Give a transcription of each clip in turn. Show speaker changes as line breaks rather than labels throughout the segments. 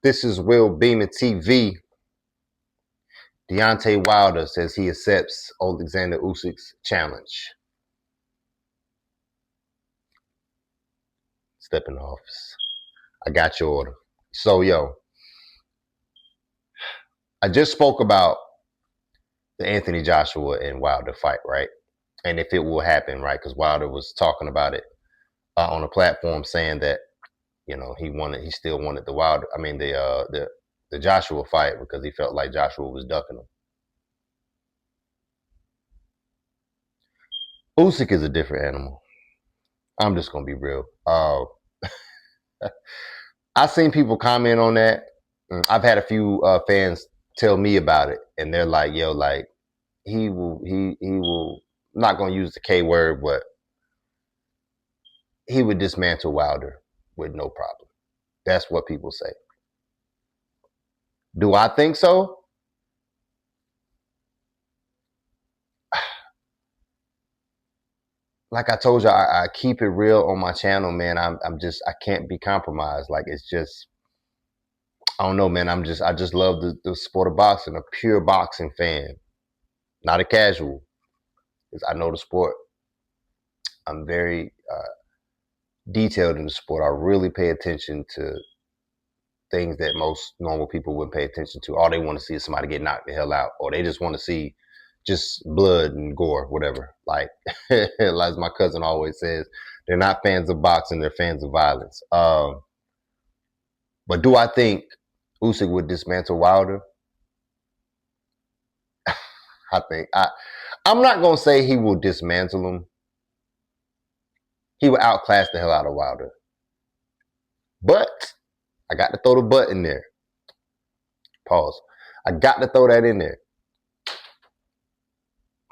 This is Will Beeman TV. Deontay Wilder says he accepts Oleksandr Usyk's challenge. Step in the office. I got your order. So, I just spoke about the Anthony Joshua and Wilder fight, right? And if it will happen, right? Because Wilder was talking about it on a platform, saying that he still wanted the Wilder. I mean the Joshua fight because he felt like Joshua was ducking him. Usyk is a different animal. I'm just gonna be real. I've seen people comment on that. I've had a few fans tell me about it, and they're like, "Yo, like he will." I'm not gonna use the K word, but he would dismantle Wilder with no problem. That's what people say. Do I think so? Like I told you, I keep it real on my channel, man. I can't be compromised. Like it's just, I don't know, man. I just love the sport of boxing. A pure boxing fan, not a casual. Because I know the sport. I'm very detailed in the sport. I really pay attention to things that most normal people wouldn't pay attention to. All they want to see is somebody get knocked the hell out, or they just want to see just blood and gore, whatever. Like, as my cousin always says, they're not fans of boxing; they're fans of violence. But do I think Usyk would dismantle Wilder? I'm not gonna say he will dismantle him. He would outclass the hell out of Wilder. But I got to throw the but in there. Pause. I got to throw that in there.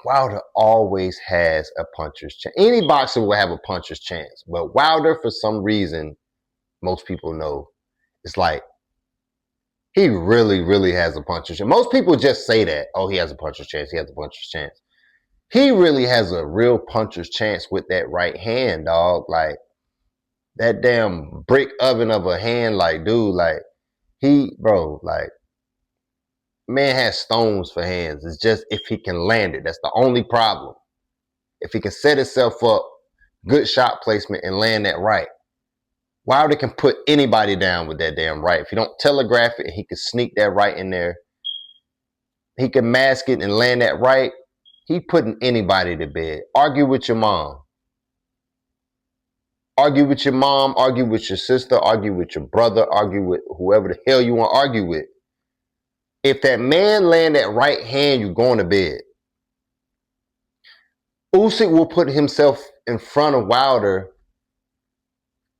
Wilder always has a puncher's chance. Any boxer will have a puncher's chance. But Wilder, for some reason, most people know, it's like he really, really has a puncher's chance. Most people just say that, oh, he has a puncher's chance. He has a puncher's chance. He really has a real puncher's chance with that right hand, dog. Like that damn brick oven of a hand, like, dude, like like, man has stones for hands. It's just if he can land it. That's the only problem. If he can set himself up, good shot placement, and land that right, Wilder can put anybody down with that damn right. If you don't telegraph it, he can sneak that right in there. He can mask it and land that right. He putting anybody to bed. Argue with your mom. Argue with your mom. Argue with your sister. Argue with your brother. Argue with whoever the hell you want to argue with. If that man land that right hand, you're going to bed. Usyk will put himself in front of Wilder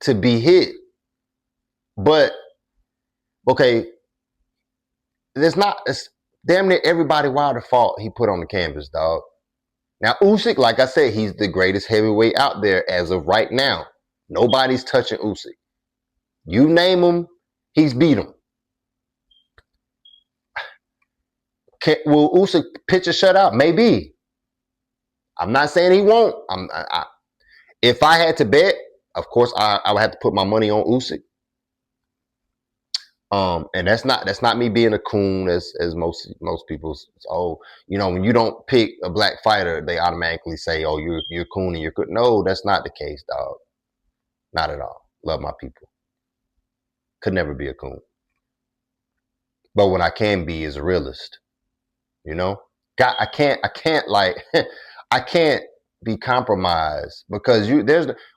to be hit. But, okay, it's damn near everybody Wilder fought he put on the canvas, dog. Now, Usyk, like I said, he's the greatest heavyweight out there as of right now. Nobody's touching Usyk. You name him, he's beat him. Will Usyk pitch a shutout? Maybe. I'm not saying he won't. If I had to bet, of course, I would have to put my money on Usyk. And that's not me being a coon as most people. Oh, when you don't pick a black fighter, they automatically say, oh, you're coon and you're good. No, that's not the case, dog. Not at all. Love my people. Could never be a coon. But what I can be is a realist. God, I can't like I can't be compromised because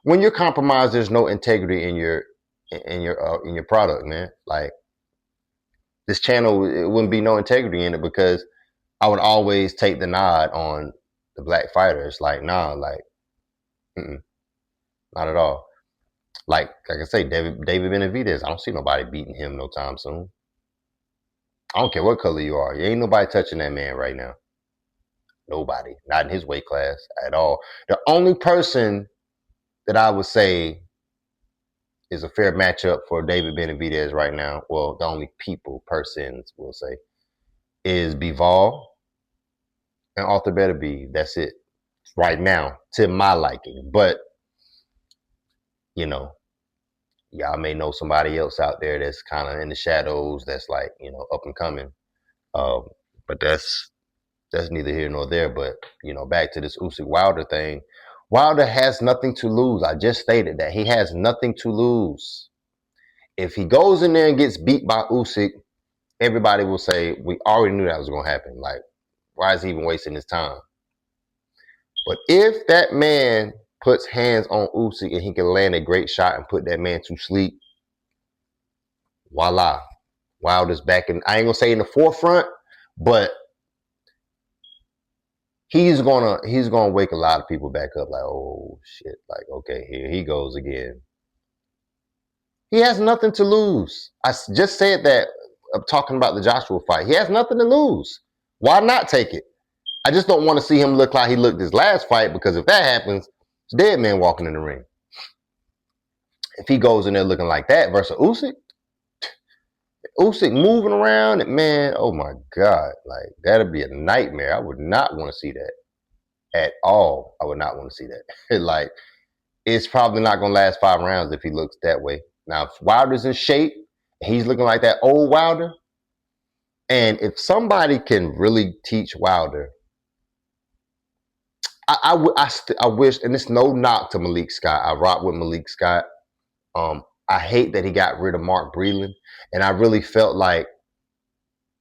when you're compromised, there's no integrity in your product, man. Like this channel, it wouldn't be no integrity in it because I would always take the nod on the black fighter. It's like, nah, like, not at all. Like I say, David Benavidez, I don't see nobody beating him no time soon. I don't care what color you are. You ain't nobody touching that man right now. Nobody. Not in his weight class at all. The only person that I would say is a fair matchup for David Benavidez right now, well, the only persons will say, is Bivol and Arthur Beterbiev. That's it. Right now, to my liking. But, y'all may know somebody else out there that's kind of in the shadows, that's like, up and coming. Um, but that's neither here nor there. But back to this Usyk Wilder thing. Wilder has nothing to lose. I just stated that he has nothing to lose. If he goes in there and gets beat by Usyk, everybody will say, we already knew that was going to happen. Like, why is he even wasting his time? But if that man puts hands on Usyk and he can land a great shot and put that man to sleep, voila. Wilder's back in, I ain't going to say in the forefront, but he's gonna wake a lot of people back up. Like, oh shit, like, okay, here he goes again. He has nothing to lose. I just said that. I'm talking about the Joshua fight. He has nothing to lose. Why not take it? I just don't want to see him look like he looked his last fight, because if that happens, it's dead man walking in the ring. If he goes in there looking like that versus Usyk moving around, man, oh my God, like, that'd be a nightmare. I would not want to see that at all. I would not want to see that. Like, it's probably not going to last 5 rounds if he looks that way. Now, if Wilder's in shape, he's looking like that old Wilder, and if somebody can really teach Wilder, I wish, and it's no knock to Malik Scott. I rock with Malik Scott. I hate that he got rid of Mark Breland, and I really felt like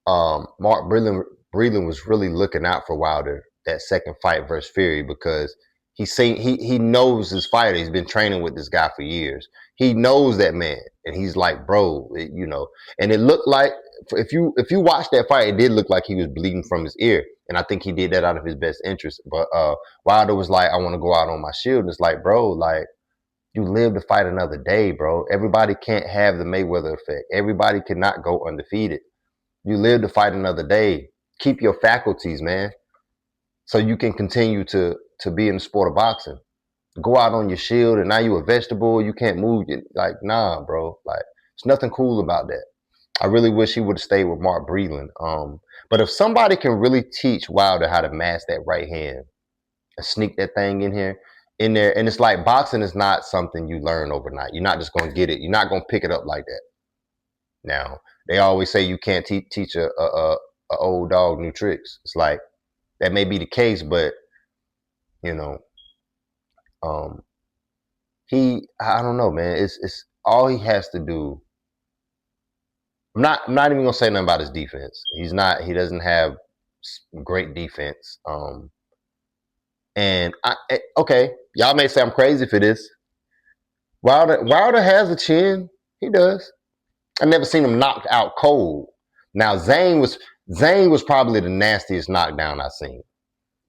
Mark Breland was really looking out for Wilder that second fight versus Fury, because he knows his fighter. He's been training with this guy for years. He knows that man, and he's like, bro, And it looked like, if you watch that fight, it did look like he was bleeding from his ear, and I think he did that out of his best interest. But Wilder was like, I want to go out on my shield. And it's like, bro, like, you live to fight another day, bro. Everybody can't have the Mayweather effect. Everybody cannot go undefeated. You live to fight another day. Keep your faculties, man, so you can continue to be in the sport of boxing. Go out on your shield and now you a vegetable. You can't move. Like, nah, bro. Like, there's nothing cool about that. I really wish he would have stayed with Mark Breland. But if somebody can really teach Wilder how to mask that right hand and sneak that thing in there, and it's like, boxing is not something you learn overnight. You're not just gonna get it. You're not gonna pick it up like that. Now, they always say you can't teach a old dog new tricks. It's like, that may be the case, but you know, I don't know, man. It's all he has to do. I'm not even gonna say nothing about his defense. He doesn't have great defense. Okay, y'all may say I'm crazy for this. Wilder has a chin. He does. I never seen him knocked out cold. Now, Zane was probably the nastiest knockdown I've seen.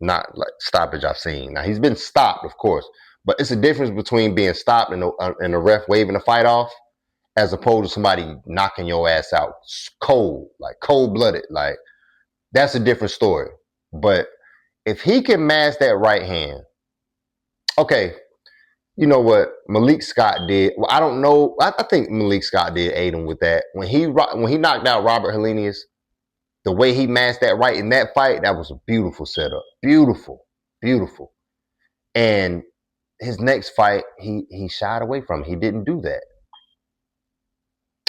Not like stoppage I've seen. Now, he's been stopped, of course, but it's a difference between being stopped and the ref waving the fight off, as opposed to somebody knocking your ass out cold, like cold-blooded. Like, that's a different story. But if he can mask that right hand, okay, you know what Malik Scott did? Well, I don't know. I think Malik Scott did aid him with that. When he knocked out Robert Helenius, the way he masked that right in that fight, that was a beautiful setup. Beautiful, beautiful. And his next fight, he shied away from it. He didn't do that.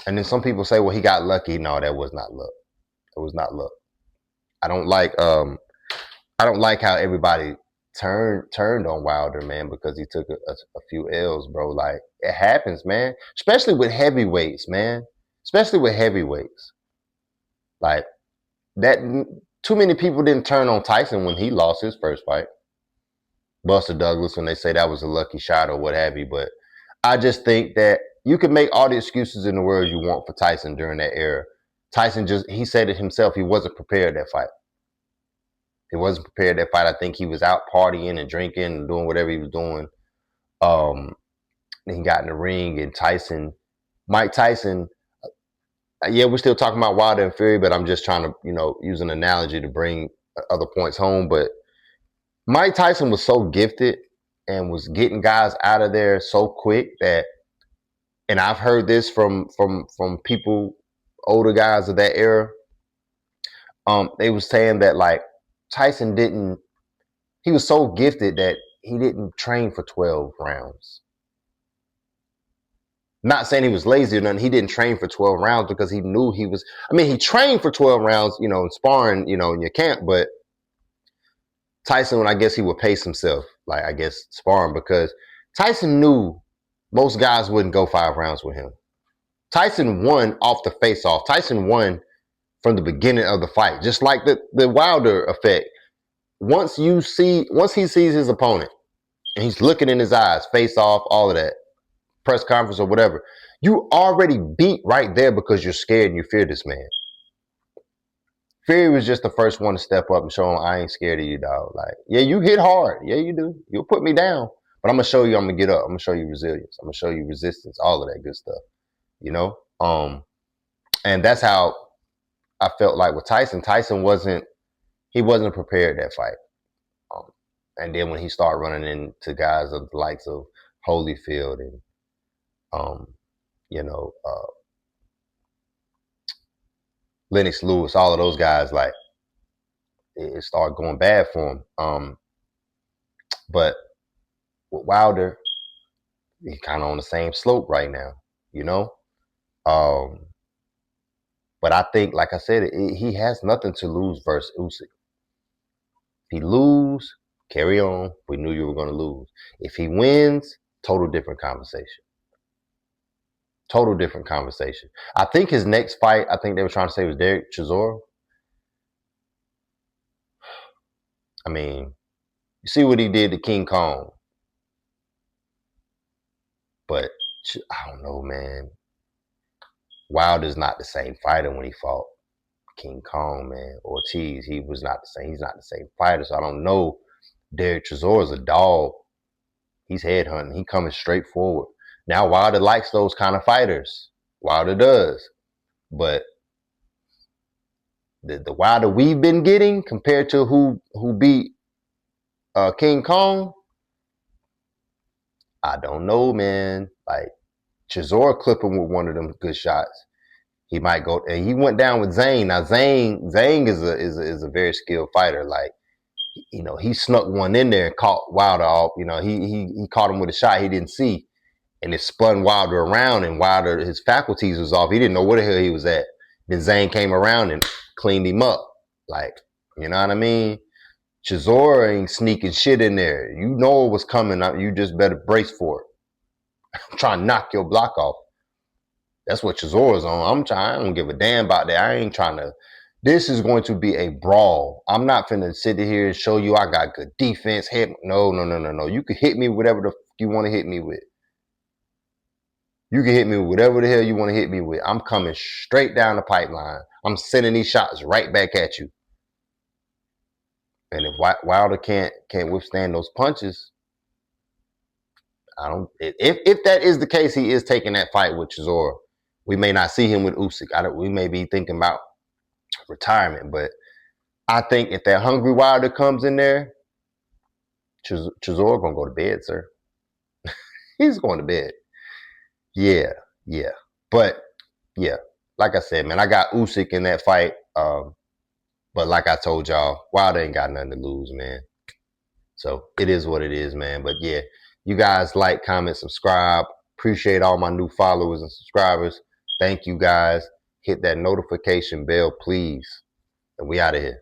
And then some people say, well, he got lucky. No, that was not luck. It was not luck. I don't like how everybody turned on Wilder, man, because he took a few L's, bro. Like, it happens, man. Especially with heavyweights, man. Especially with heavyweights. Like, that, too many people didn't turn on Tyson when he lost his first fight. Buster Douglas, when they say that was a lucky shot or what have you. But I just think that you can make all the excuses in the world you want for Tyson during that era. Tyson he said it himself, he wasn't prepared that fight. He wasn't prepared that fight. I think he was out partying and drinking and doing whatever he was doing. He got in the ring, and Mike Tyson, yeah, we're still talking about Wilder and Fury, but I'm just trying to, use an analogy to bring other points home. But Mike Tyson was so gifted and was getting guys out of there so quick that, and I've heard this from people, older guys of that era. They were saying that, like, Tyson he was so gifted that he didn't train for 12 rounds. Not saying he was lazy or nothing. He didn't train for 12 rounds because he knew he was. I mean, he trained for 12 rounds, you know, in sparring, you know, in your camp. But Tyson, I guess he would pace himself, like I guess sparring, because Tyson knew most guys wouldn't go 5 rounds with him. Tyson won off the face-off. Tyson won from the beginning of the fight, just like the Wilder effect. Once he sees his opponent and he's looking in his eyes, face off, all of that, press conference or whatever, you already beat right there because you're scared and you fear this man. Fury was just the first one to step up and show him, I ain't scared of you, dog. Like, yeah, you hit hard. Yeah, you do. You'll put me down. But I'm going to show you I'm going to get up. I'm going to show you resilience. I'm going to show you resistance, all of that good stuff, you know? And that's how I felt like with Tyson. Tyson wasn't prepared that fight. And then when he started running into guys of the likes of Holyfield and, you know, Lennox Lewis, all of those guys, like, it started going bad for him. But with Wilder, he's kind of on the same slope right now, you know? But I think, like I said, he has nothing to lose versus Usyk. If he lose, carry on. We knew you were going to lose. If he wins, total different conversation. Total different conversation. I think his next fight, I think they were trying to say, was Derek Chisora. I mean, you see what he did to King Kong. But I don't know, man. Wilder's not the same fighter when he fought King Kong, man. Ortiz, he was not the same. He's not the same fighter. So I don't know. Derek Chisora's a dog. He's headhunting. He coming straight forward. Now Wilder likes those kind of fighters. Wilder does. But the Wilder we've been getting compared to who beat King Kong, I don't know, man. Like, Chisora clipped him with one of them good shots. He might go, and he went down with Zane. Now Zane is a very skilled fighter. Like, you know, he snuck one in there and caught Wilder off. You know, he caught him with a shot he didn't see, and it spun Wilder around, and Wilder, his faculties was off. He didn't know where the hell he was at. Then Zane came around and cleaned him up. Like, you know what I mean? Chisora ain't sneaking shit in there. You know it was coming. You just better brace for it. I'm trying to knock your block off. That's what Chisora's on. I don't give a damn about that. I ain't trying to. This is going to be a brawl. I'm not finna sit here and show you I got good defense. No. You can hit me whatever the you want to hit me with. You can hit me with whatever the hell you want to hit me with. I'm coming straight down the pipeline. I'm sending these shots right back at you. And if Wilder can't withstand those punches, I don't. If that is the case, he is taking that fight with Chisora. We may not see him with Usyk. We may be thinking about retirement, but I think if that hungry Wilder comes in there, Chisora gonna go to bed, sir. He's going to bed. Yeah. But yeah, like I said, man, I got Usyk in that fight. But like I told y'all, Wilder ain't got nothing to lose, man. So it is what it is, man. But yeah, you guys like, comment, subscribe. Appreciate all my new followers and subscribers. Thank you guys. Hit that notification bell, please. And we out of here.